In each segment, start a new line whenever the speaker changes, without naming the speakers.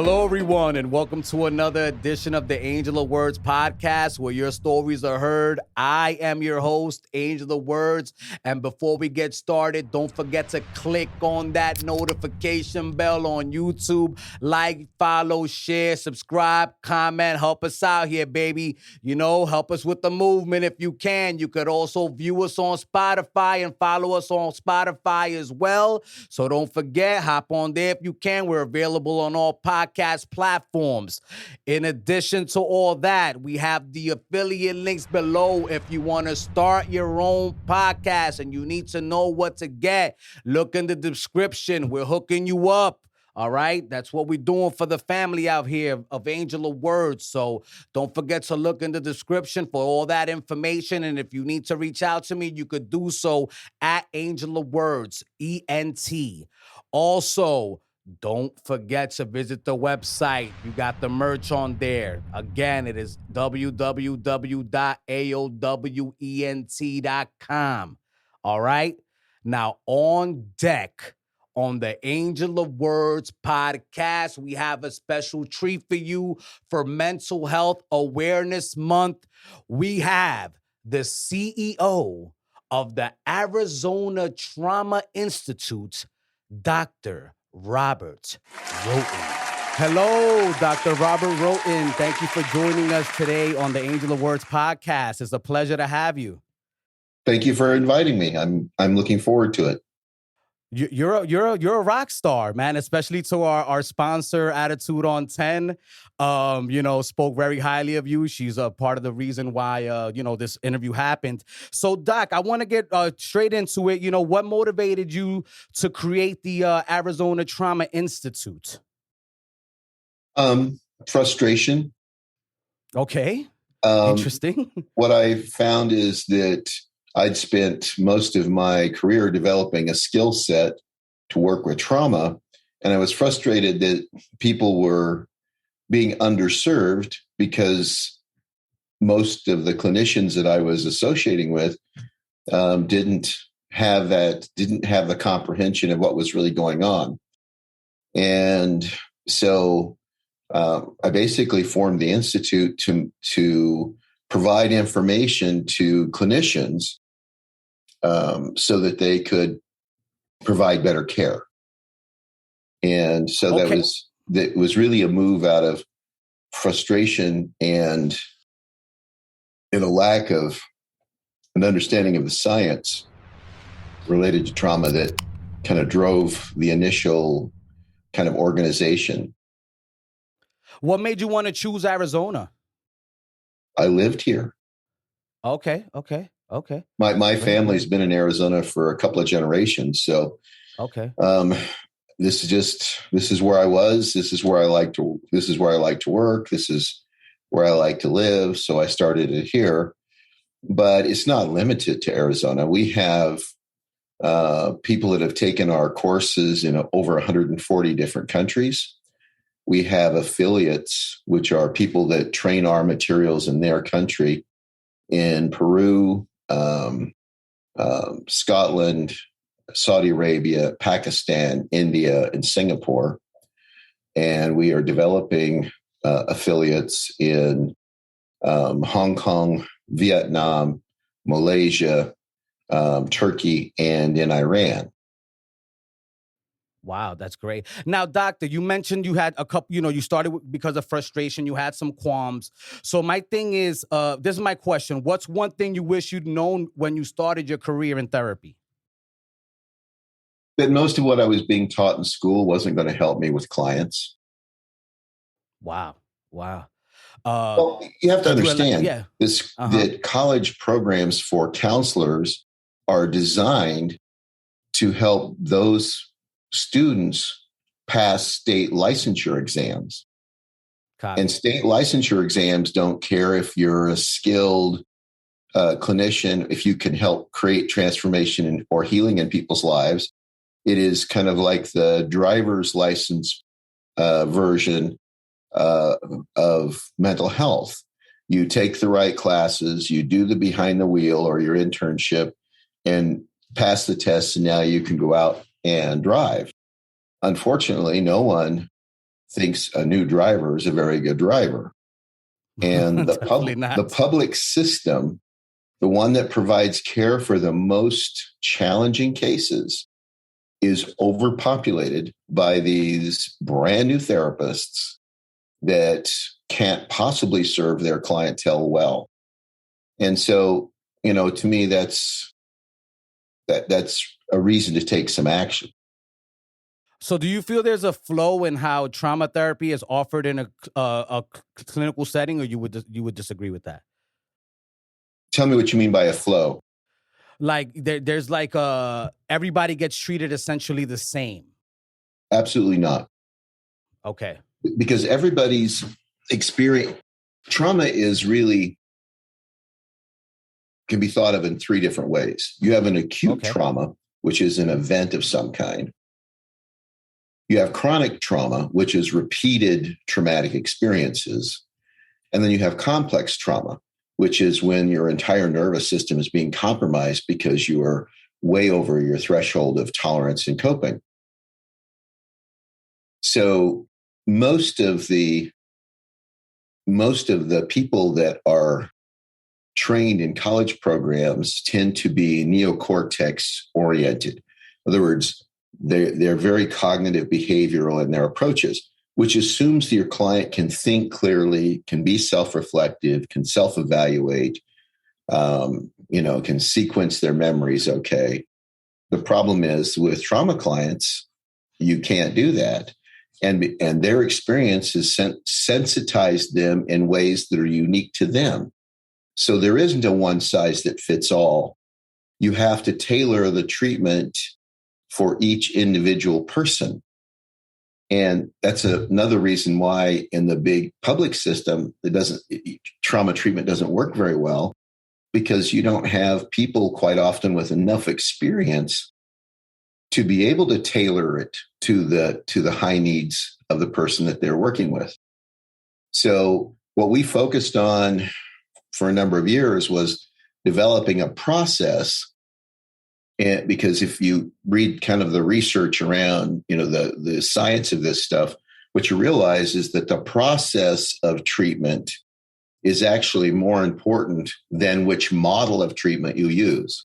Hello, everyone, and welcome to another edition of the Angel of Words podcast, where your stories are heard. I am your host, Angel of Words, and before we get started, don't forget to click on that notification bell on YouTube. Like, follow, share, subscribe, comment, help us out here, baby. You know, help us with the movement if you can. You could also view us on Spotify and follow us on Spotify as well. So don't forget, hop on there if you can. We're available on all podcast platforms. In addition to all that, we have the affiliate links below if you want to start your own podcast and you need to know what to get. Look in the description. We're hooking you up. All right. That's what we're doing for the family out here of Angel of Words. So don't forget to look in the description for all that information. And if you need to reach out to me, you could do so at Angel of Words, ENT. Also, don't forget to visit the website. You got the merch on there. Again, it is www.aowent.com. All right. Now, on deck on the Angel of Words podcast, we have a special treat for you for Mental Health Awareness Month. We have the CEO of the Arizona Trauma Institute, Dr. Robert Rhoton. Hello, Dr. Robert Rhoton. Thank you for joining us today on the Angel of Words podcast. It's a pleasure to have you.
Thank you for inviting me. I'm looking forward to it.
You're a rock star, man, especially to our sponsor, Attitude on 10. Spoke very highly of you. She's a part of the reason why, this interview happened. So, Doc, I want to get straight into it. You know, what motivated you to create the Arizona Trauma Institute?
Frustration.
Okay. Interesting.
What I found is that I'd spent most of my career developing a skill set to work with trauma, and I was frustrated that people were being underserved because most of the clinicians that I was associating with didn't have the comprehension of what was really going on. And so I basically formed the Institute to provide information to clinicians so that they could provide better care. And so that was really a move out of frustration and a lack of an understanding of the science related to trauma that kind of drove the initial kind of organization.
What made you want to choose Arizona?
I lived here.
Okay.
My family's been in Arizona for a couple of generations. So,
okay.
This is where I was. This is where I like to work. This is where I like to live. So I started it here, but it's not limited to Arizona. We have people that have taken our courses in over 140 different countries. We have affiliates, which are people that train our materials in their country, in Peru, Scotland, Saudi Arabia, Pakistan, India, and Singapore. And we are developing affiliates in Hong Kong, Vietnam, Malaysia, Turkey, and in Iran.
Wow, that's great. Now, doctor, you mentioned you had a couple, you started because of frustration. You had some qualms. So my thing is, this is my question. What's one thing you wish you'd known when you started your career in therapy?
That most of what I was being taught in school wasn't going to help me with clients.
Wow.
Well, you have to understand that college programs for counselors are designed to help those students pass state licensure exams. And state licensure exams don't care if you're a skilled clinician, if you can help create transformation or healing in people's lives. It is kind of like the driver's license version of mental health. You take the right classes, you do the behind the wheel or your internship and pass the test, and now you can go out and drive. Unfortunately, no one thinks a new driver is a very good driver. And
Definitely not.
the public system, the one that provides care for the most challenging cases, is overpopulated by these brand new therapists that can't possibly serve their clientele well. And so, to me, that's a reason to take some action.
So do you feel there's a flow in how trauma therapy is offered in a clinical setting, or you would disagree with that?
Tell me what you mean by a flow.
Like there's like everybody gets treated essentially the same.
Absolutely not.
Okay.
Because everybody's experience, trauma is really, can be thought of in three different ways. You have an acute trauma, which is an event of some kind. You have chronic trauma, which is repeated traumatic experiences. And then you have complex trauma, which is when your entire nervous system is being compromised because you are way over your threshold of tolerance and coping. So most of the people that are trained in college programs tend to be neocortex oriented. In other words, they're very cognitive behavioral in their approaches, which assumes that your client can think clearly, can be self-reflective, can self-evaluate, can sequence their memories okay. The problem is with trauma clients, you can't do that. And their experience has sensitized them in ways that are unique to them. So there isn't a one size that fits all. You have to tailor the treatment for each individual person. And that's another reason why in the big public system, trauma treatment doesn't work very well, because you don't have people quite often with enough experience to be able to tailor it to the high needs of the person that they're working with. So what we focused on for a number of years was developing a process. And because if you read kind of the research around, the science of this stuff, what you realize is that the process of treatment is actually more important than which model of treatment you use.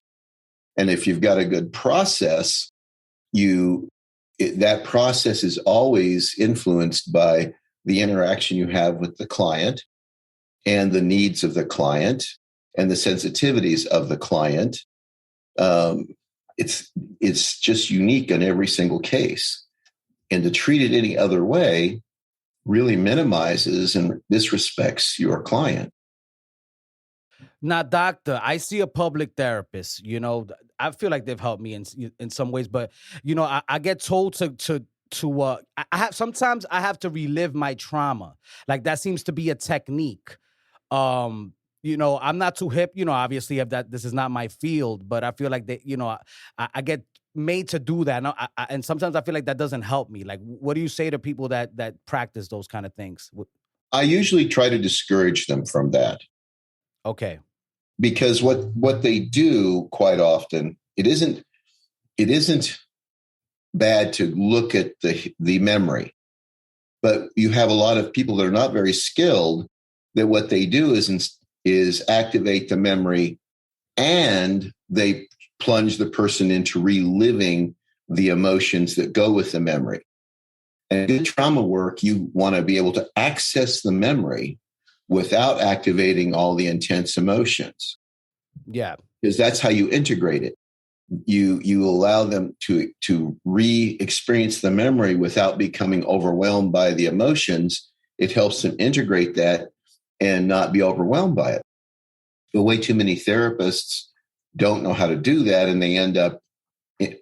And if you've got a good process, that process is always influenced by the interaction you have with the client and the needs of the client and the sensitivities of the client. It's just unique in every single case. And to treat it any other way really minimizes and disrespects your client.
Now, doctor, I see a public therapist. I feel like they've helped me in some ways, but I get told sometimes I have to relive my trauma. Like that seems to be a technique. I'm not too hip, obviously of that. This is not my field, but I feel like I get made to do that. And sometimes I feel like that doesn't help me. Like, what do you say to people that practice those kind of things?
I usually try to discourage them from that.
Okay.
Because what they do quite often, it isn't bad to look at the memory, but you have a lot of people that are not very skilled, that what they do is activate the memory and they plunge the person into reliving the emotions that go with the memory. And in trauma work, you want to be able to access the memory without activating all the intense emotions.
Yeah.
Because that's how you integrate it. You allow them to re-experience the memory without becoming overwhelmed by the emotions. It helps them integrate that and not be overwhelmed by it. But way too many therapists don't know how to do that, and they end up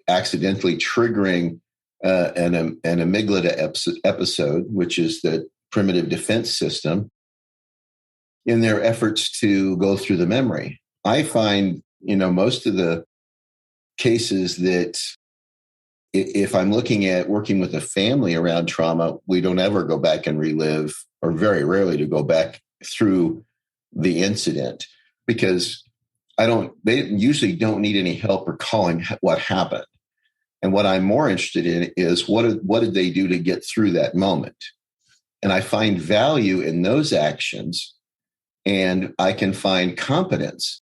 accidentally triggering an amygdala episode, which is the primitive defense system, in their efforts to go through the memory. I find, most of the cases that if I'm looking at working with a family around trauma, we don't ever go back and relive, or very rarely to go back through the incident, because they usually don't need any help recalling what happened. And what I'm more interested in is what did they do to get through that moment? and I find value in those actions, and I can find competence.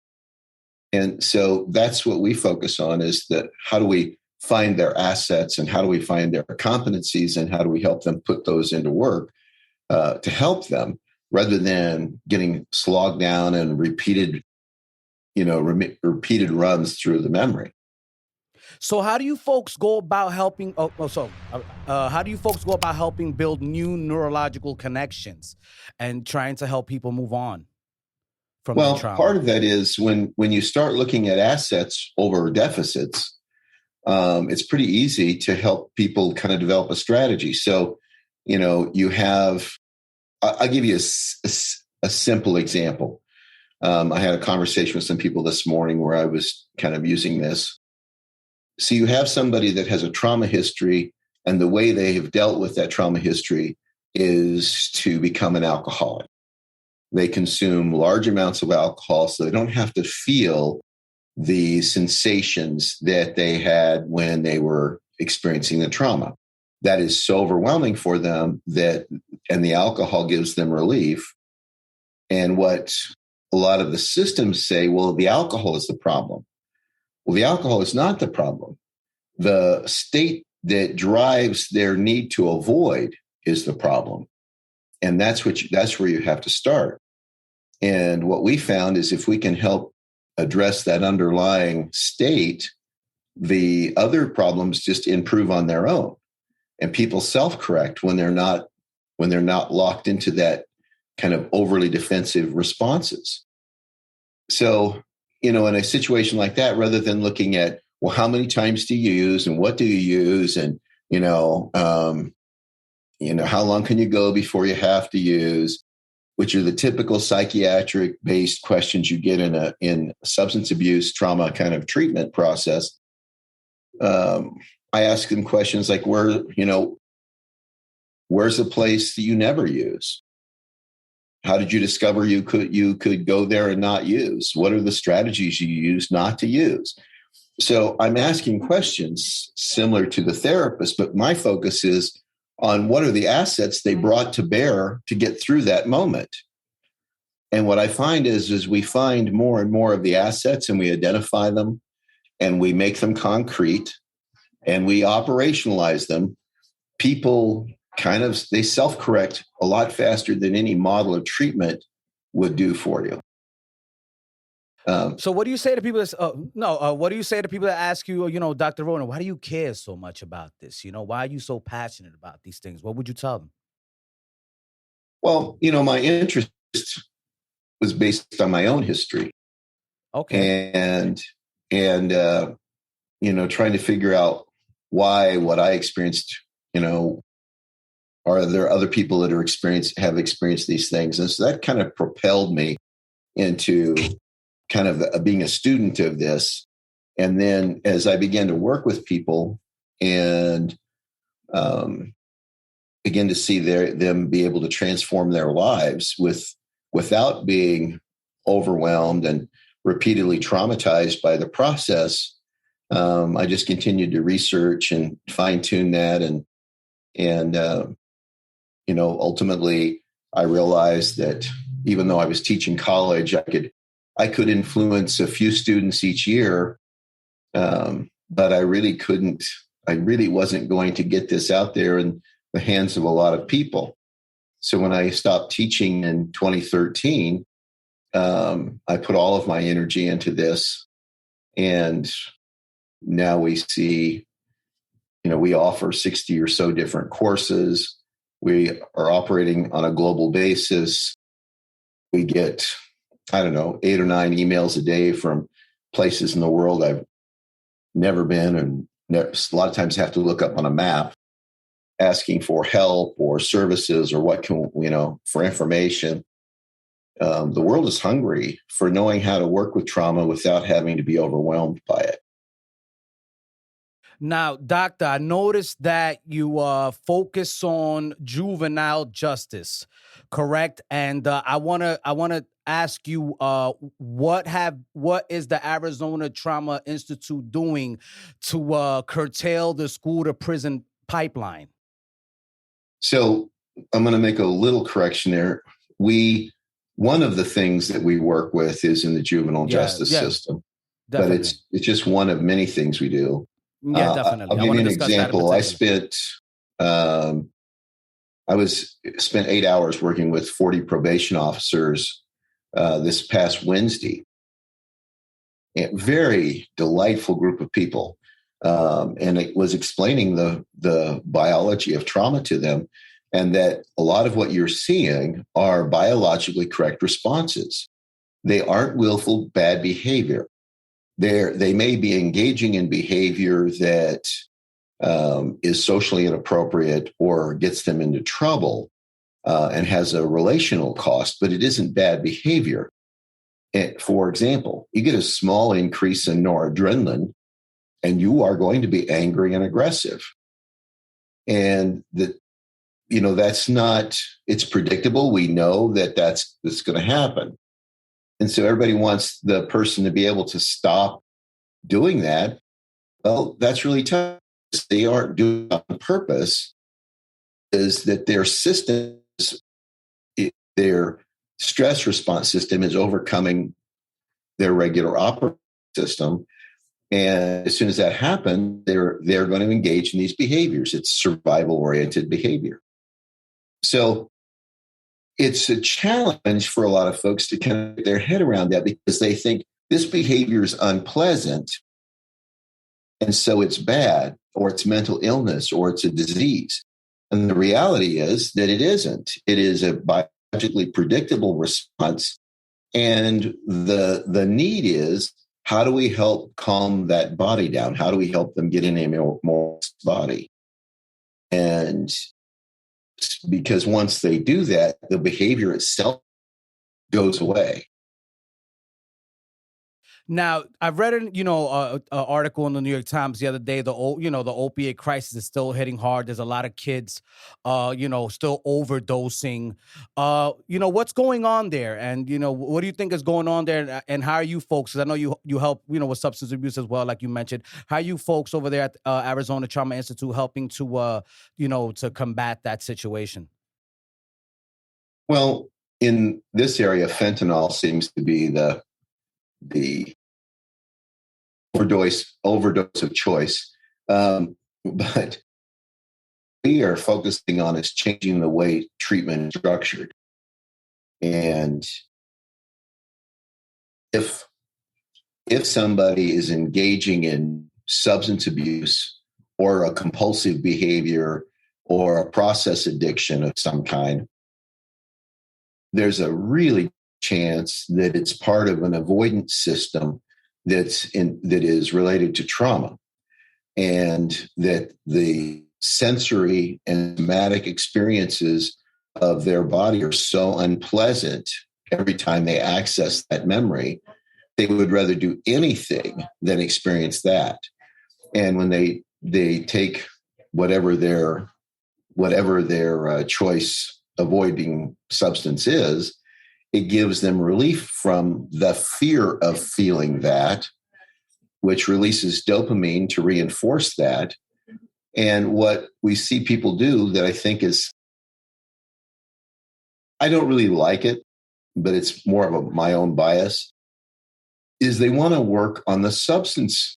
And so that's what we focus on, is that how do we find their assets, and how do we find their competencies, and how do we help them put those into work to help them, rather than getting slogged down and repeated runs through the memory.
So how do you folks go about helping? How do you folks go about helping build new neurological connections and trying to help people move on from their trauma?
Part of that is when you start looking at assets over deficits, it's pretty easy to help people kind of develop a strategy. So, you have, I'll give you a simple example. I had a conversation with some people this morning where I was kind of using this. So you have somebody that has a trauma history, and the way they have dealt with that trauma history is to become an alcoholic. They consume large amounts of alcohol so they don't have to feel the sensations that they had when they were experiencing the trauma. That is so overwhelming for them and the alcohol gives them relief. And what a lot of the systems say, well, the alcohol is the problem. Well, the alcohol is not the problem. The state that drives their need to avoid is the problem. And that's where you have to start. And what we found is if we can help address that underlying state, the other problems just improve on their own. And people self-correct when they're not locked into that kind of overly defensive responses. So, in a situation like that, rather than looking at, well, how many times do you use and what do you use? And, how long can you go before you have to use, which are the typical psychiatric based questions you get in a substance abuse trauma kind of treatment process. I ask them questions like, where's a place that you never use? How did you discover you could go there and not use? What are the strategies you use not to use? So I'm asking questions similar to the therapist, but my focus is on what are the assets they brought to bear to get through that moment. And what I find is we find more and more of the assets, and we identify them, and we make them concrete, and we operationalize them. People they self-correct a lot faster than any model of treatment would do for you.
So what do you say to people what do you say to people that ask you, Dr. Rhoton, why do you care so much about this? Why are you so passionate about these things? What would you tell them?
Well, my interest was based on my own history.
Okay.
And trying to figure out why what I experienced, are there other people that have experienced these things? And so that kind of propelled me into kind of being a student of this. And then as I began to work with people and begin to see them be able to transform their lives without being overwhelmed and repeatedly traumatized by the process, I just continued to research and fine tune that. And ultimately I realized that even though I was teaching college, I could influence a few students each year. But I really wasn't going to get this out there in the hands of a lot of people. So when I stopped teaching in 2013, I put all of my energy into this. And now we see, we offer 60 or so different courses. We are operating on a global basis. We get, 8 or 9 emails a day from places in the world I've never been, and a lot of times have to look up on a map asking for help or services or for information. The world is hungry for knowing how to work with trauma without having to be overwhelmed by it.
Now, Doctor, I noticed that you focus on juvenile justice, correct? And I wanna ask you, what is the Arizona Trauma Institute doing to curtail the school to prison pipeline?
So I'm going to make a little correction there. One of the things that we work with is in the juvenile justice system,
definitely.
but it's just one of many things we do.
Yeah, definitely.
I'll give you an example. I spent 8 hours working with 40 probation officers this past Wednesday. A very delightful group of people. And it was explaining the biology of trauma to them, and that a lot of what you're seeing are biologically correct responses. They aren't willful bad behavior. They may be engaging in behavior that is socially inappropriate or gets them into trouble and has a relational cost, but it isn't bad behavior. And for example, you get a small increase in noradrenaline, and you are going to be angry and aggressive. And that's not, it's predictable. We know that that's going to happen. And so everybody wants the person to be able to stop doing that. Well, that's really tough. They aren't doing it on purpose. Is that their systems, their stress response system is overcoming their regular operating system. And as soon as that happens, they're going to engage in these behaviors. It's survival-oriented behavior. So it's a challenge for a lot of folks to kind of get their head around that, because they think this behavior is unpleasant, and so it's bad, or it's mental illness, or it's a disease. And the reality is that it isn't. It is a biologically predictable response. And the need is, how do we help calm that body down? How do we help them get in a more body? And because once they do that, the behavior itself goes away.
Now, I've read an article in the New York Times the other day. The opioid crisis is still hitting hard. There's a lot of kids, still overdosing. What's going on there? And what do you think is going on there? And how are you folks? Because I know you help with substance abuse as well, like you mentioned. How are you folks over there at Arizona Trauma Institute helping to to combat that situation?
Well, in this area, fentanyl seems to be the overdose of choice. But we are focusing on is changing the way treatment is structured. And if somebody is engaging in substance abuse or a compulsive behavior or a process addiction of some kind, there's a really chance that it's part of an avoidance system that is related to trauma, and that the sensory and somatic experiences of their body are so unpleasant every time they access that memory, they would rather do anything than experience that. And when they take whatever their choice avoiding substance is, it gives them relief from the fear of feeling that, which releases dopamine to reinforce that. And what we see people do that I think is, I don't really like it, but it's more of my own bias, is they want to work on the substance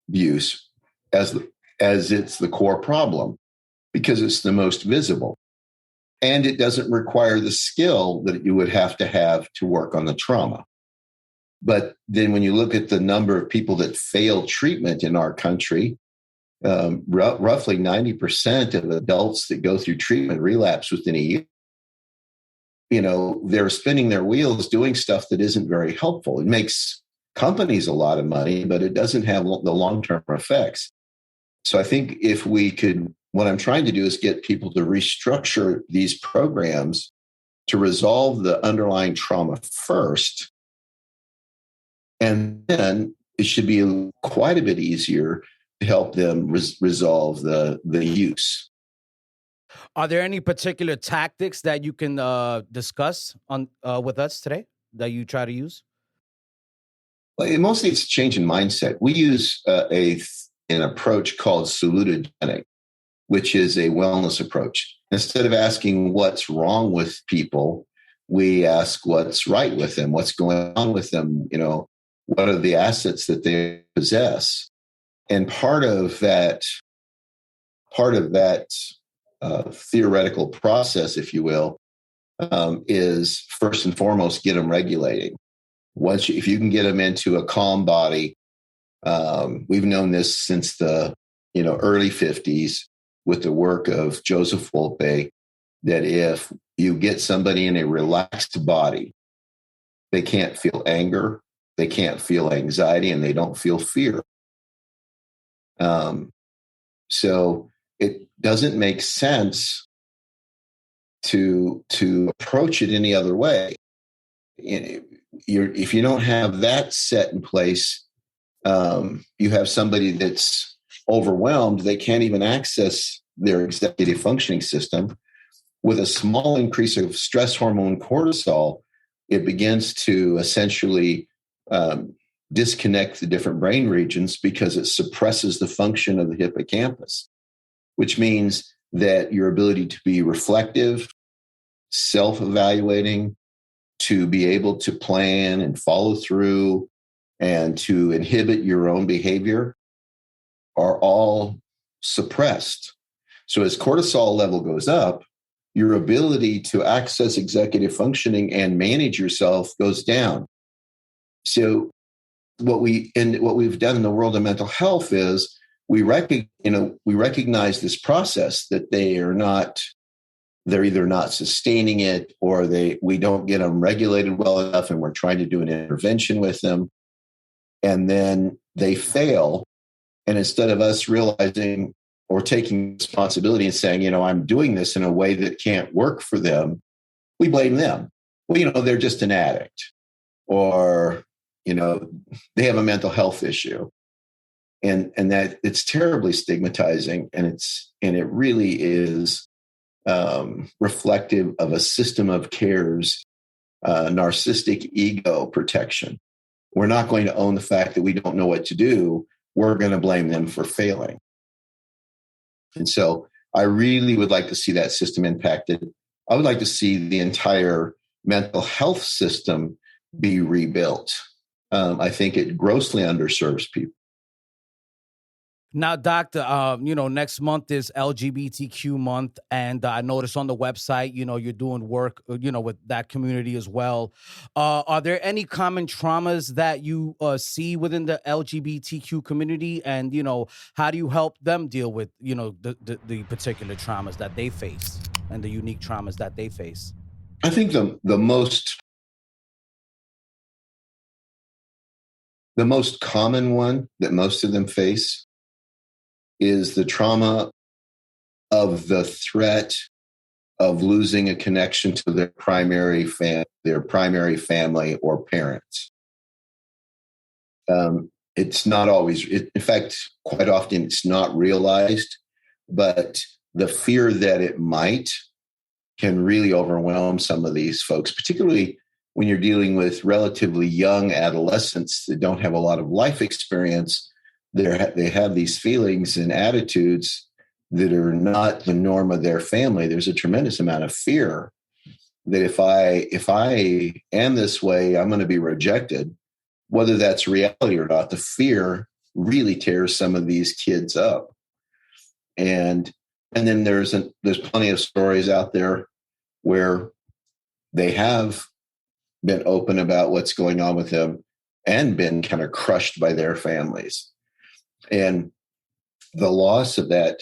abuse as it's the core problem, because it's the most visible. And it doesn't require the skill that you would have to work on the trauma. But then when you look at the number of people that fail treatment in our country, roughly 90% of adults that go through treatment relapse within a year. They're spinning their wheels doing stuff that isn't very helpful. It makes companies a lot of money, but it doesn't have the long-term effects. So I think if we could, what I'm trying to do is get people to restructure these programs to resolve the underlying trauma first. And then it should be quite a bit easier to help them resolve the use.
Are there any particular tactics that you can discuss on with us today that you try to use?
Well, mostly it's a change in mindset. We use an approach called salutogenic, which is a wellness approach. Instead of asking what's wrong with people, we ask what's right with them, what's going on with them, what are the assets that they possess. And part of that theoretical process, if you will, is first and foremost, get them regulating. If you can get them into a calm body, we've known this since the early 50s with the work of Joseph Wolpe, that if you get somebody in a relaxed body, they can't feel anger, they can't feel anxiety, and they don't feel fear. So it doesn't make sense to approach it any other way. If you don't have that set in place, you have somebody that's overwhelmed. They can't even access their executive functioning system. With a small increase of stress hormone cortisol, it begins to essentially disconnect the different brain regions because it suppresses the function of the hippocampus, which means that your ability to be reflective, self-evaluating, to be able to plan and follow through, and to inhibit your own behavior are all suppressed. So as cortisol level goes up, your ability to access executive functioning and manage yourself goes down. So what we've done in the world of mental health is we recognize this process that they're either not sustaining it, or we don't get them regulated well enough, and we're trying to do an intervention with them, and then they fail. And instead of us realizing or taking responsibility and saying, I'm doing this in a way that can't work for them, we blame them. Well, they're just an addict, or they have a mental health issue, and that it's terribly stigmatizing, and it really is reflective of a system of care's narcissistic ego protection. We're not going to own the fact that we don't know what to do. We're going to blame them for failing. And so I really would like to see that system impacted. I would like to see the entire mental health system be rebuilt. I think it grossly underserves people.
Now, Doctor, next month is LGBTQ month, and I noticed on the website, you're doing work, with that community as well. Are there any common traumas that you see within the LGBTQ community, and how do you help them deal with the particular traumas that they face and the unique traumas that they face?
I think the most common one that most of them face is the trauma of the threat of losing a connection to their primary family or parents. It's not always, in fact, quite often it's not realized, but the fear that it might can really overwhelm some of these folks, particularly when you're dealing with relatively young adolescents that don't have a lot of life experience. They have these feelings and attitudes that are not the norm of their family. There's a tremendous amount of fear that if I am this way, I'm going to be rejected. Whether that's reality or not, the fear really tears some of these kids up. And then there's plenty of stories out there where they have been open about what's going on with them and been kind of crushed by their families. And the loss of that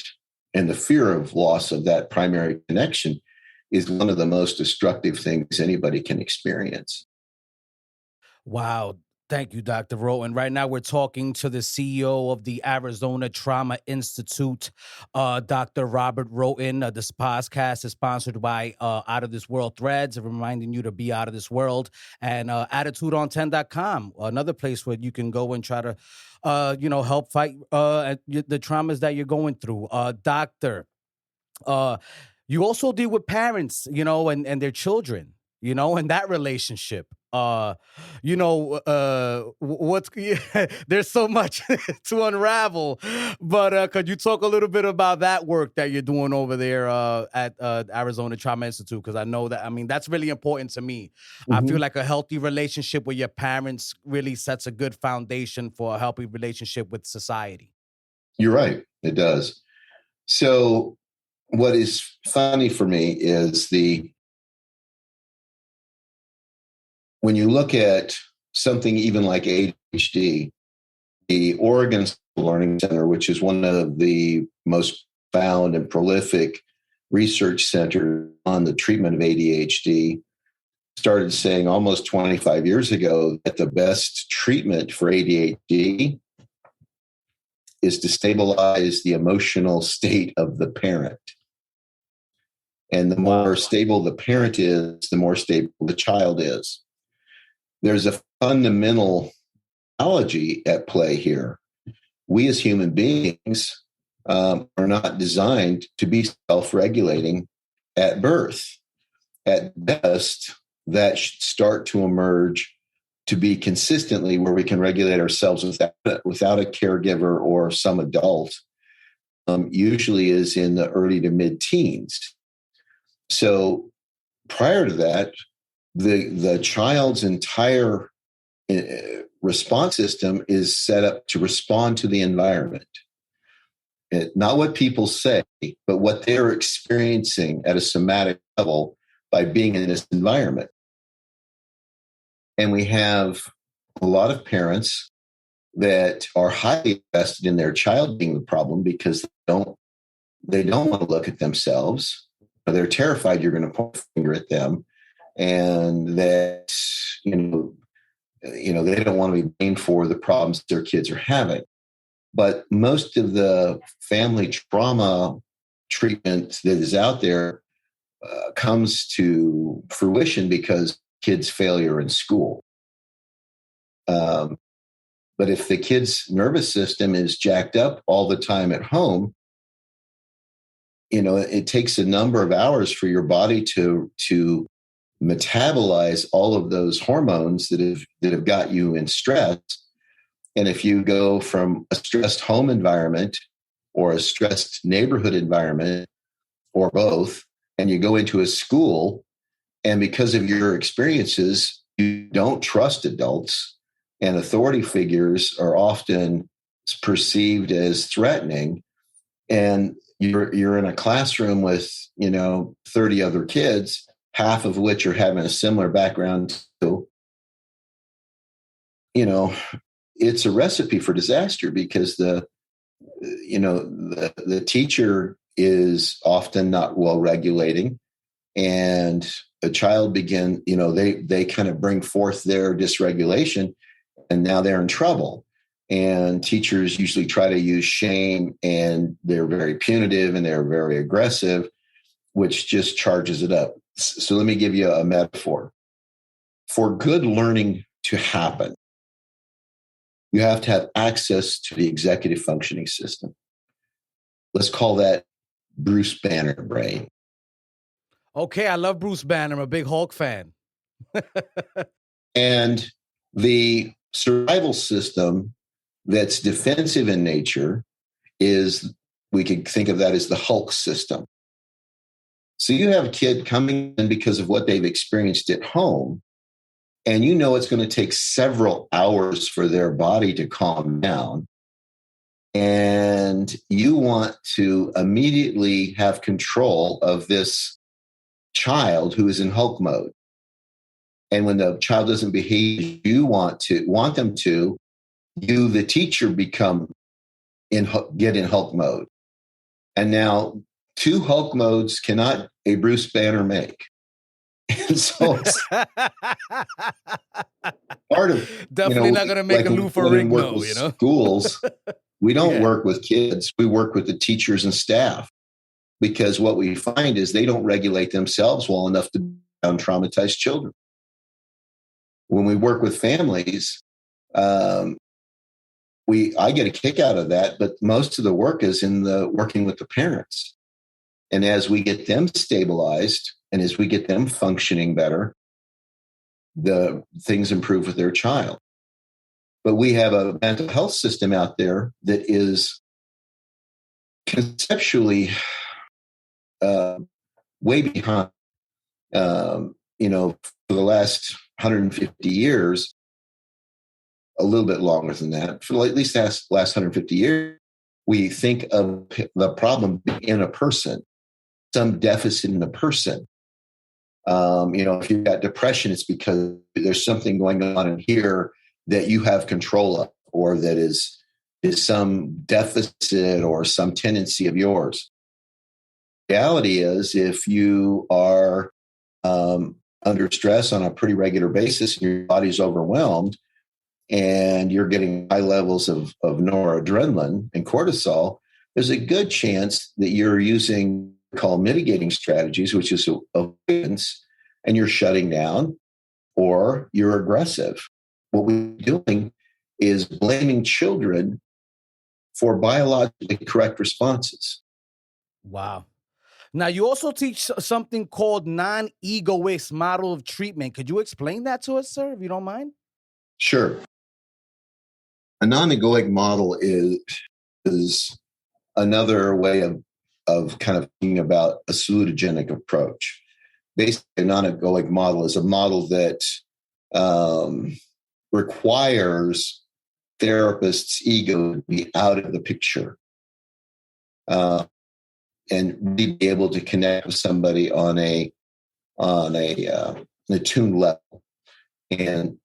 and the fear of loss of that primary connection is one of the most destructive things anybody can experience.
Wow. Thank you, Dr. Rhoton. Right now, we're talking to the CEO of the Arizona Trauma Institute, Dr. Robert Rhoton. This podcast is sponsored by Out of This World Threads, reminding you to be out of this world, and attitudeon10.com, another place where you can go and try to, help fight the traumas that you're going through. Doctor, you also deal with parents, and their children. in that relationship. What's there's so much to unravel, but could you talk a little bit about that work that you're doing over there at Arizona Trauma Institute? Because I know that, I mean, that's really important to me. I feel
Mhm.
like a healthy relationship with your parents really sets a good foundation for a healthy relationship with society.
You're right. It does. So what is funny for me is when you look at something even like ADHD, the Oregon Learning Center, which is one of the most found and prolific research centers on the treatment of ADHD, started saying almost 25 years ago that the best treatment for ADHD is to stabilize the emotional state of the parent. And the more stable the parent is, the more stable the child is. There's a fundamental biology at play here. We as human beings are not designed to be self-regulating at birth. At best, that should start to emerge to be consistently where we can regulate ourselves without a caregiver or some adult, usually is in the early to mid-teens. So prior to that, the child's entire response system is set up to respond to the environment. Not what people say, but what they're experiencing at a somatic level by being in this environment. And we have a lot of parents that are highly invested in their child being the problem because they don't want to look at themselves. They're terrified you're going to point a finger at them, and that they don't want to be blamed for the problems their kids are having. But most of the family trauma treatment that is out there comes to fruition because kids' failure in school. But if the kid's nervous system is jacked up all the time at home, it takes a number of hours for your body to metabolize all of those hormones that have got you in stress. And if you go from a stressed home environment or a stressed neighborhood environment or both, and you go into a school, and because of your experiences, you don't trust adults, and authority figures are often perceived as threatening, and you're in a classroom with 30 other kids, half of which are having a similar background to, it's a recipe for disaster because the teacher is often not well regulating, and a child they kind of bring forth their dysregulation, and now they're in trouble. And teachers usually try to use shame, and they're very punitive and they're very aggressive, which just charges it up. So let me give you a metaphor. For good learning to happen, you have to have access to the executive functioning system. Let's call that Bruce Banner brain.
Okay, I love Bruce Banner. I'm a big Hulk fan.
And the survival system that's defensive in nature we could think of that as the Hulk system. So you have a kid coming in because of what they've experienced at home, and it's going to take several hours for their body to calm down. And you want to immediately have control of this child who is in Hulk mode. And when the child doesn't behave, you want them to, you, the teacher, get in Hulk mode. And now 2 Hulk modes cannot a Bruce Banner make. And so it's part of
definitely not going to make a Lou Ferrigno,
schools. We don't
Yeah.
work with kids. We work with the teachers and staff, because what we find is they don't regulate themselves well enough to traumatized children. When we work with families, I get a kick out of that, but most of the work is in the working with the parents. And as we get them stabilized and as we get them functioning better, the things improve with their child. But we have a mental health system out there that is conceptually way behind. For the last 150 years, a little bit longer than that, for at least the last 150 years, we think of the problem in a person, some deficit in a person. If you've got depression, it's because there's something going on in here that you have control of, or that is some deficit or some tendency of yours. The reality is, if you are under stress on a pretty regular basis and your body's overwhelmed and you're getting high levels of noradrenaline and cortisol, there's a good chance that you're using called mitigating strategies, which is avoidance, and you're shutting down or you're aggressive. What we're doing is blaming children for biologically correct responses.
Wow. Now, you also teach something called non-egoist model of treatment. Could you explain that to us, sir, if you don't mind?
Sure. A non-egoic model is another way of kind of thinking about a salutogenic approach. Basically, a non-egoic model is a model that requires therapists' ego to be out of the picture. And be able to connect with somebody on a tuned level. And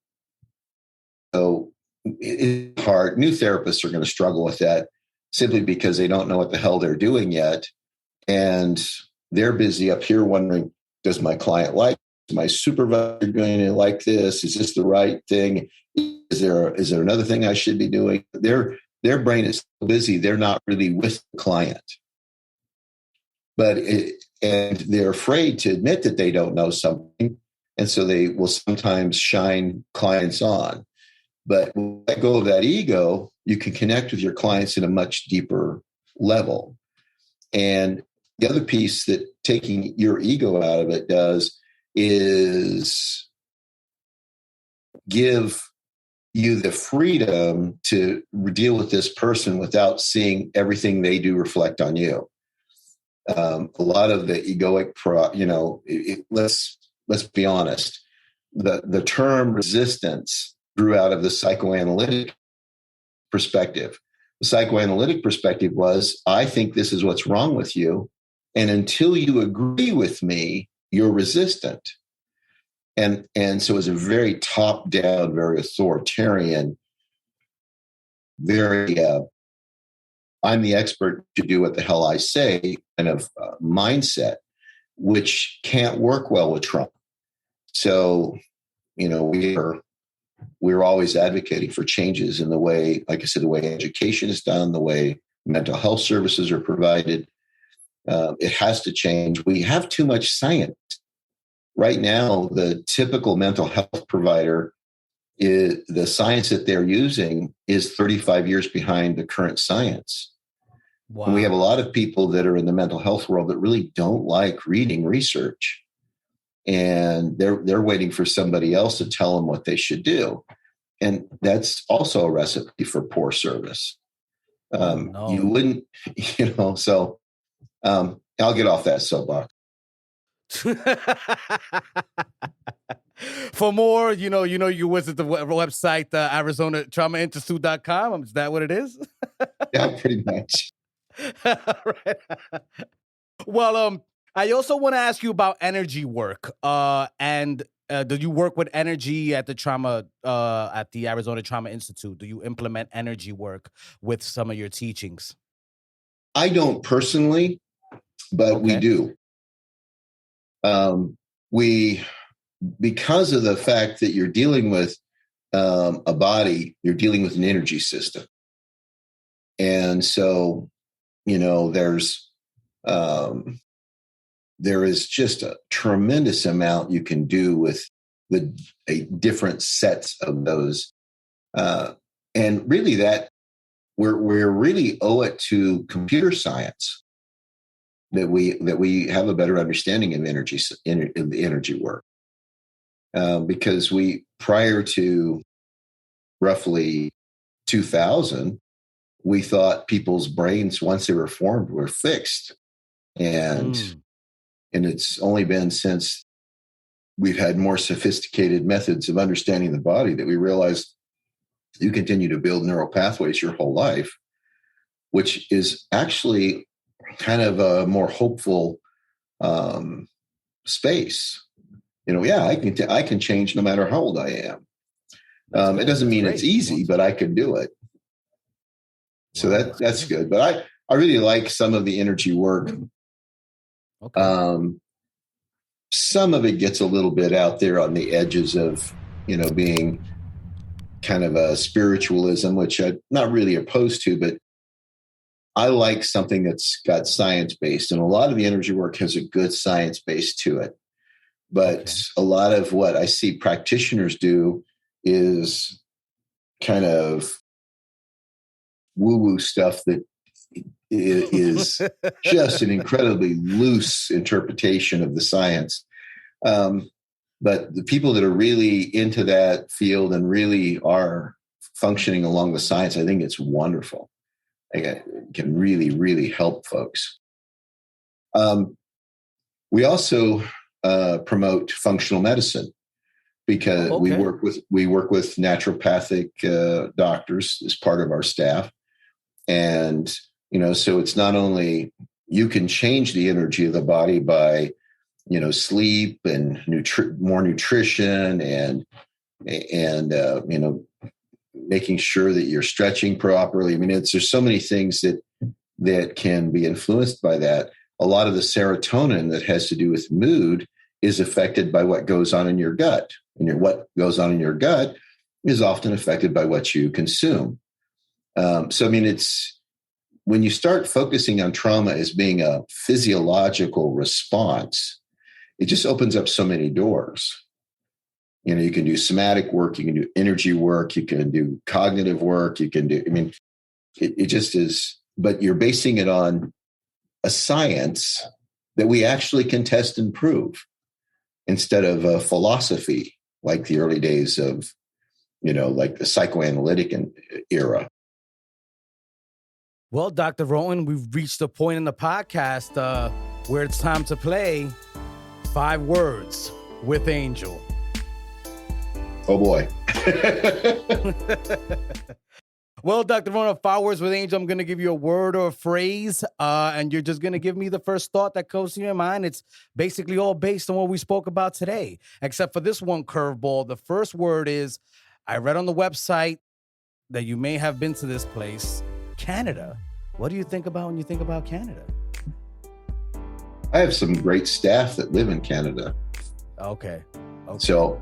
so it's hard. New therapists are going to struggle with that simply because they don't know what the hell they're doing yet. And they're busy up here wondering, does my client like this? Is my supervisor going to like this? Is this the right thing? Is there another thing I should be doing? Their brain is so busy, they're not really with the client. And they're afraid to admit that they don't know something. And so they will sometimes shine clients on. But when you let go of that ego, you can connect with your clients in a much deeper level. And the other piece that taking your ego out of it does is give you the freedom to deal with this person without seeing everything they do reflect on you. A lot of the egoic, let's be honest. The term resistance grew out of the psychoanalytic perspective. The psychoanalytic perspective was, I think this is what's wrong with you, and until you agree with me, you're resistant. And so it's a very top-down, very authoritarian, very I'm the expert to do what the hell I say kind of mindset, which can't work well with Trump. So, we're always advocating for changes in the way, like I said, the way education is done, the way mental health services are provided. It has to change. We have too much science. Right now, the typical mental health provider, the science that they're using is 35 years behind the current science. Wow. And we have a lot of people that are in the mental health world that really don't like reading research. And they're waiting for somebody else to tell them what they should do. And that's also a recipe for poor service.
No.
You wouldn't, so I'll get off that soapbox.
For more, you visit the website, ArizonaTraumaInstitute.com. Is that what it is?
Yeah, pretty much.
Right. Well, I also want to ask you about energy work. And do you work with energy at the Arizona Trauma Institute? Do you implement energy work with some of your teachings?
I don't personally, but we do. Because of the fact that you're dealing with a body, you're dealing with an energy system. And so, there is just a tremendous amount you can do with a different sets of those. And really that we're really owe it to computer science that we have a better understanding of energy work. because prior to roughly 2000, we thought people's brains, once they were formed, were fixed. And it's only been since we've had more sophisticated methods of understanding the body that we realized you continue to build neural pathways your whole life, which is actually kind of a more hopeful space. I can change no matter how old I am. It doesn't mean it's easy, but I can do it. So that's good. But I really like some of the energy work. Okay. Some of it gets a little bit out there on the edges of, being kind of a spiritualism, which I'm not really opposed to, but I like something that's got science-based. And a lot of the energy work has a good science base to it. But a lot of what I see practitioners do is kind of woo-woo stuff that is just an incredibly loose interpretation of the science. But the people that are really into that field and really are functioning along the science, I think it's wonderful. It can really, really help folks. We also promote functional medicine because we work with naturopathic doctors as part of our staff. And, so it's not only you can change the energy of the body by, sleep and more nutrition and making sure that you're stretching properly. I mean, there's so many things that can be influenced by that. A lot of the serotonin that has to do with mood is affected by what goes on in your gut. And what goes on in your gut is often affected by what you consume. It's when you start focusing on trauma as being a physiological response, it just opens up so many doors. You can do somatic work, you can do energy work, you can do cognitive work, it just is, but you're basing it on a science that we actually can test and prove instead of a philosophy like the early days of, like the psychoanalytic era.
Well, Dr. Rhoton, we've reached a point in the podcast where it's time to play 5 Words with Angel.
Oh, boy.
Well, Dr. Rhoton, 5 Words with Angel, I'm going to give you a word or a phrase, and you're just going to give me the first thought that comes to your mind. It's basically all based on what we spoke about today, except for this one curveball. The first word is, I read on the website that you may have been to this place, Canada. What do you think about when you think about Canada?
I have some great staff that live in Canada.
Okay.
So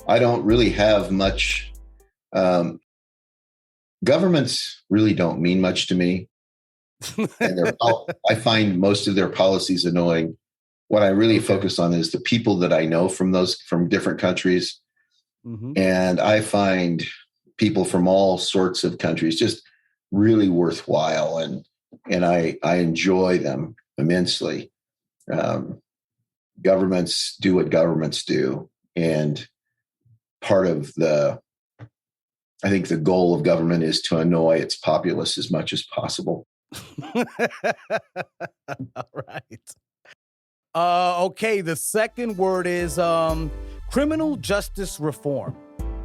I don't really have much. Governments really don't mean much to me. And I find most of their policies annoying. What I really focus on is the people that I know from different countries. Mm-hmm. And I find people from all sorts of countries just really worthwhile. And I enjoy them immensely. Governments do what governments do. And part of I think the goal of government is to annoy its populace as much as possible.
All right. Okay. The second word is criminal justice reform.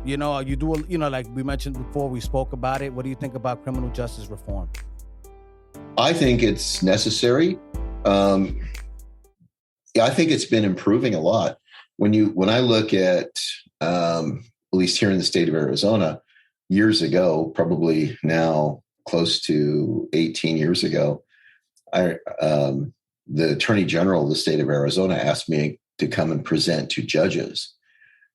You do, like we mentioned before, we spoke about it. What do you think about criminal justice reform?
I think it's necessary. I think it's been improving a lot. When I look at least here in the state of Arizona, years ago, probably now close to 18 years ago, the Attorney General of the state of Arizona asked me to come and present to judges.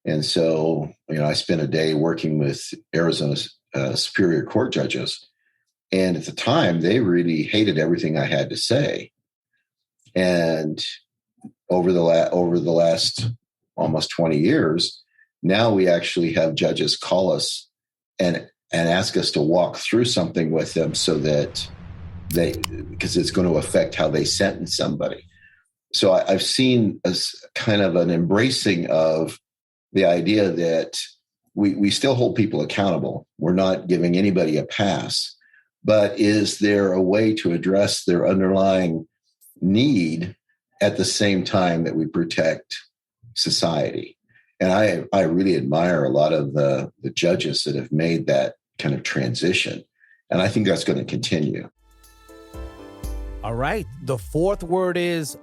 And so, I spent a day working with Arizona's Superior Court judges. And at the time, they really hated everything I had to say. And over the last almost 20 years, now we actually have judges call us and ask us to walk through something with them so that because it's going to affect how they sentence somebody. So I've seen as kind of an embracing of the idea that we still hold people accountable. We're not giving anybody a pass, but is there a way to address their underlying need at the same time that we protect society? And I really admire a lot of the judges that have made that kind of transition. And I think that's going to continue.
All right. The fourth word is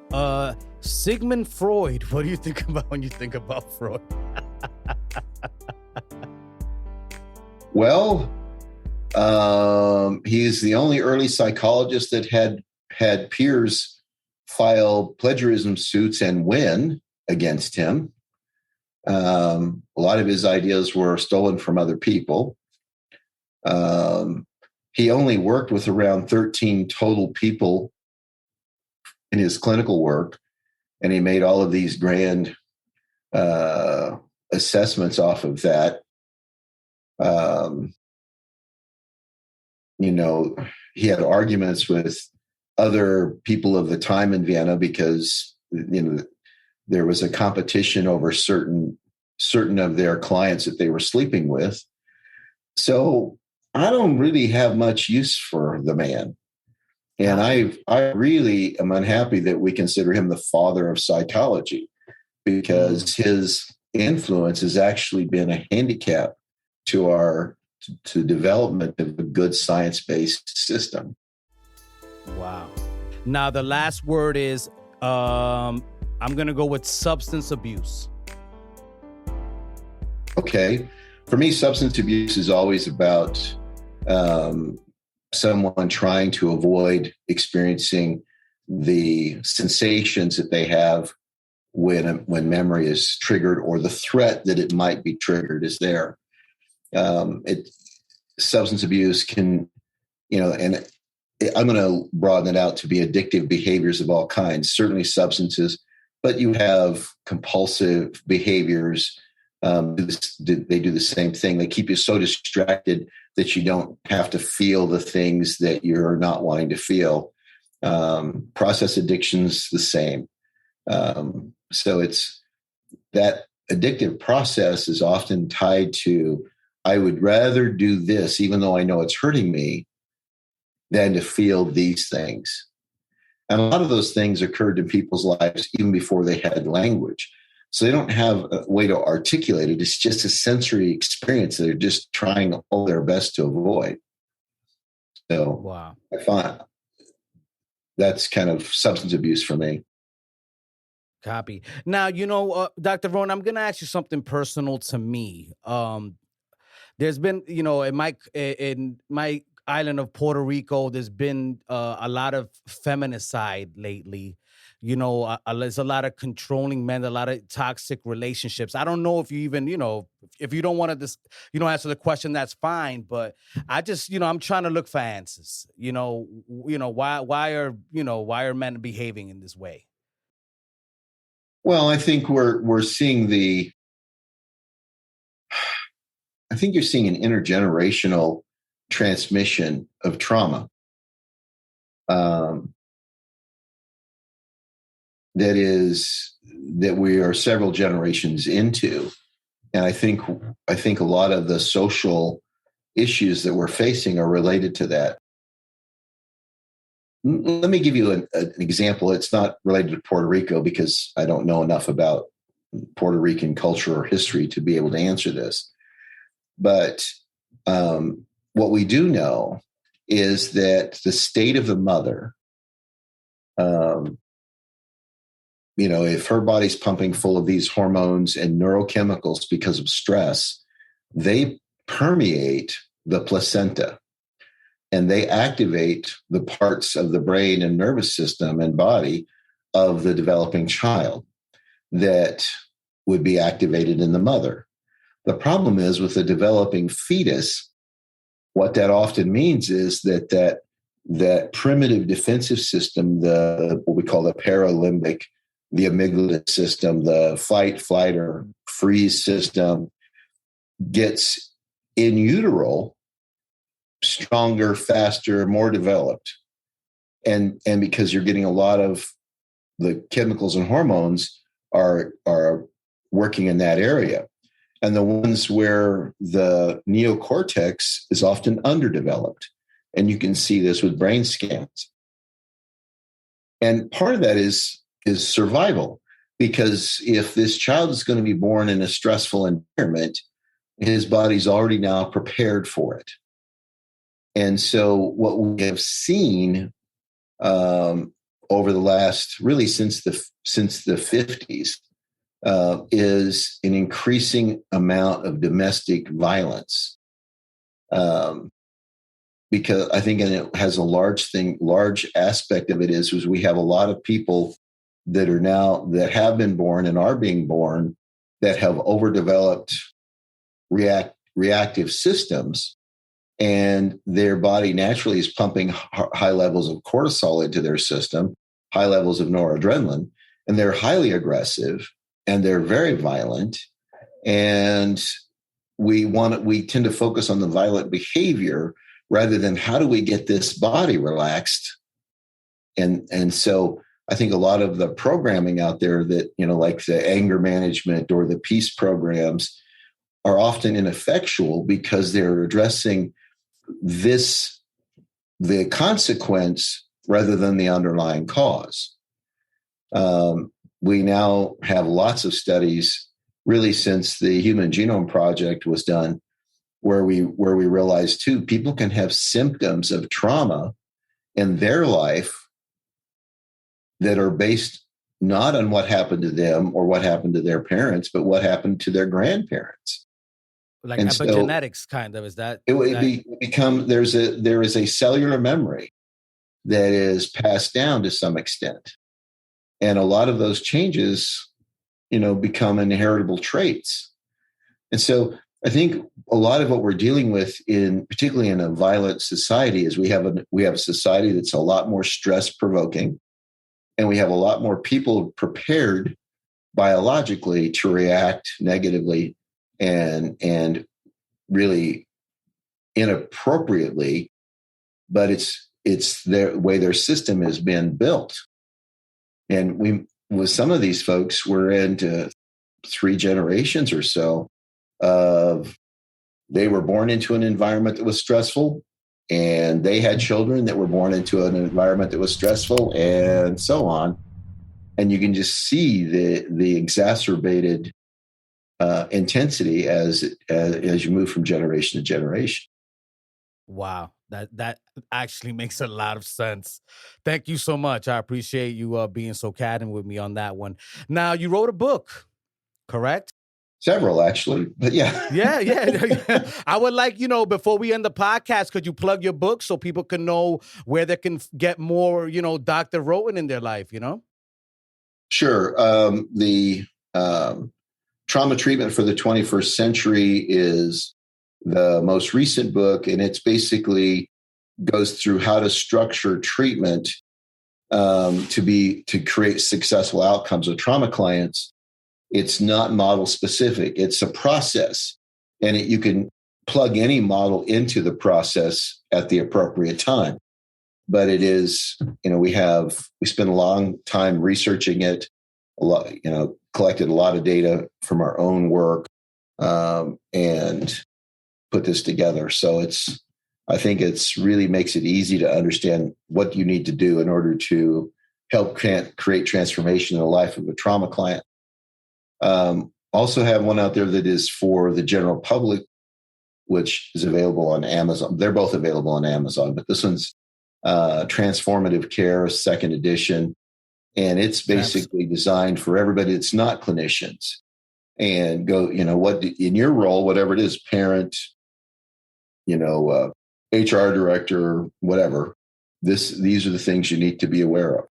Sigmund Freud. What do you think about when you think about Freud?
Well, he's the only early psychologist that had peers file plagiarism suits and win against him. A lot of his ideas were stolen from other people. He only worked with around 13 total people in his clinical work, and he made all of these grand assessments off of that. He had arguments with other people of the time in Vienna because, there was a competition over certain of their clients that they were sleeping with. So I don't really have much use for the man. And I really am unhappy that we consider him the father of psychology, because his influence has actually been a handicap to development of a good science-based system.
Wow. Now, the last word is, I'm going to go with substance abuse.
Okay. For me, substance abuse is always about someone trying to avoid experiencing the sensations that they have when memory is triggered, or the threat that it might be triggered is there. Substance abuse can, and I'm going to broaden it out to be addictive behaviors of all kinds, certainly substances, but you have compulsive behaviors. They do the same thing. They keep you so distracted that you don't have to feel the things that you're not wanting to feel. Process addictions, the same. So it's that addictive process is often tied to, I would rather do this, even though I know it's hurting me, than to feel these things. And a lot of those things occurred in people's lives even before they had language. So they don't have a way to articulate it. It's just a sensory experience that they're just trying all their best to avoid. So
wow.
I find that's kind of substance abuse for me.
Copy. Now, Dr. Rhoton, I'm going to ask you something personal to me. There's been, in my island of Puerto Rico, there's been a lot of feminicide lately. There's a lot of controlling men, a lot of toxic relationships. I don't know if you even, if you don't want to, answer the question, that's fine. But I just, I'm trying to look for answers. Why are men behaving in this way?
Well, I think we're seeing I think you're seeing an intergenerational transmission of trauma. That we are several generations into. And I think a lot of the social issues that we're facing are related to that. Let me give you an example. It's not related to Puerto Rico because I don't know enough about Puerto Rican culture or history to be able to answer this. But what we do know is that the state of the mother, if her body's pumping full of these hormones and neurochemicals because of stress, they permeate the placenta and they activate the parts of the brain and nervous system and body of the developing child that would be activated in the mother. The problem is with the developing fetus, what that often means is that primitive defensive system, what we call the paralimbic, the amygdala system, the fight, flight, or freeze system, gets in utero stronger, faster, more developed. And because you're getting a lot of the chemicals and hormones are working in that area. and the ones where the neocortex is often underdeveloped. And you can see this with brain scans. And part of that is survival, because if this child is going to be born in a stressful environment, his body's already now prepared for it. And so what we have seen over the last, really since the 50s, is an increasing amount of domestic violence. Because I think, and it has a large aspect of it is we have a lot of people that have been born and are being born that have overdeveloped reactive systems, and their body naturally is pumping high levels of cortisol into their system, high levels of noradrenaline, and they're highly aggressive and they're very violent. And we tend to focus on the violent behavior rather than how do we get this body relaxed. And so I think a lot of the programming out there that, like the anger management or the peace programs, are often ineffectual because they're addressing the consequence rather than the underlying cause. We now have lots of studies, really since the Human Genome Project was done, where we realized too, people can have symptoms of trauma in their life that are based not on what happened to them or what happened to their parents, but what happened to their grandparents.
Like epigenetics, kind of, is that?
There is a cellular memory that is passed down to some extent, and a lot of those changes, become inheritable traits. And so I think a lot of what we're dealing with, particularly in a violent society, is we have a society that's a lot more stress provoking, and we have a lot more people prepared biologically to react negatively and really inappropriately, but it's their way their system has been built. And with some of these folks, we're into 3 generations or so of they were born into an environment that was stressful, and they had children that were born into an environment that was stressful, and so on. And you can just see the exacerbated intensity as you move from generation to generation.
Wow, that actually makes a lot of sense. Thank you so much. I appreciate you being so candid with me on that one. Now, you wrote a book, correct?
Several, actually, but yeah.
Yeah. I would like, before we end the podcast, could you plug your book so people can know where they can get more, Dr. Rhoton in their life,
Sure. The Trauma Treatment for the 21st Century is the most recent book, and it's basically goes through how to structure treatment to create successful outcomes with trauma clients. It's not model specific. It's a process, and you can plug any model into the process at the appropriate time. But it is, we spent a long time researching it, a lot, collected a lot of data from our own work, and put this together. So I think it's really makes it easy to understand what you need to do in order to help create transformation in the life of a trauma client. Also have one out there that is for the general public, which is available on Amazon. They're both available on Amazon, but this one's Transformative Care, second edition. And it's basically designed for everybody that's not clinicians. And go, what in your role, whatever it is, parent, HR director, whatever, these are the things you need to be aware of.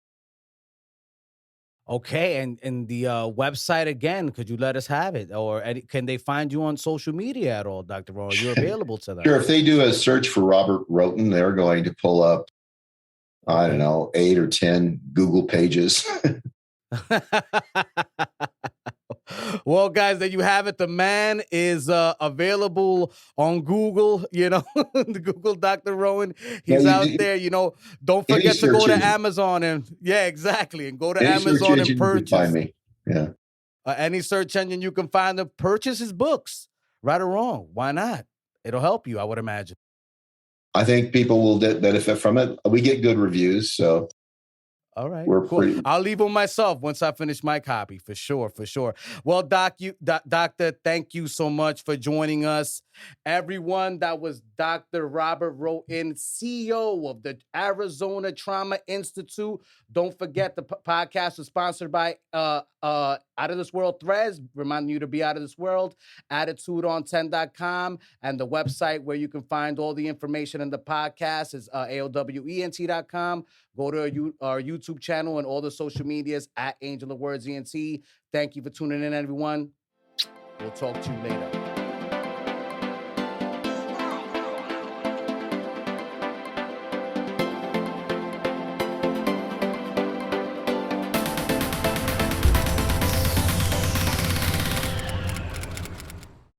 Okay, and the website again, could you let us have it? Or can they find you on social media at all, Dr. Rhoton? You're available to them.
Sure. If they do a search for Robert Rhoton, they're going to pull up, I don't know, 8 or 10 Google pages.
Well, guys, there you have it. The man is available on Google, the Google Dr. Rhoton. He's out there, Don't forget to go to Amazon and exactly. And go to Amazon and purchase.
Find me. Yeah.
any search engine you can find to purchase his books, right or wrong. Why not? It'll help you, I would imagine.
I think people will benefit from it. We get good reviews, so.
All right, cool. I'll leave them myself once I finish my copy, for sure. Well, Doctor, thank you so much for joining us. Everyone, that was Dr. Robert Rhoton, CEO of the Arizona Trauma Institute. Don't forget the podcast is sponsored by Out of This World Threads, reminding you to be out of this world, attitudeon10.com, and the website where you can find all the information in the podcast is AOWENT.com. Go to our YouTube channel and all the social medias at Angel of Words ENT. Thank you for tuning in, everyone. We'll talk to you later.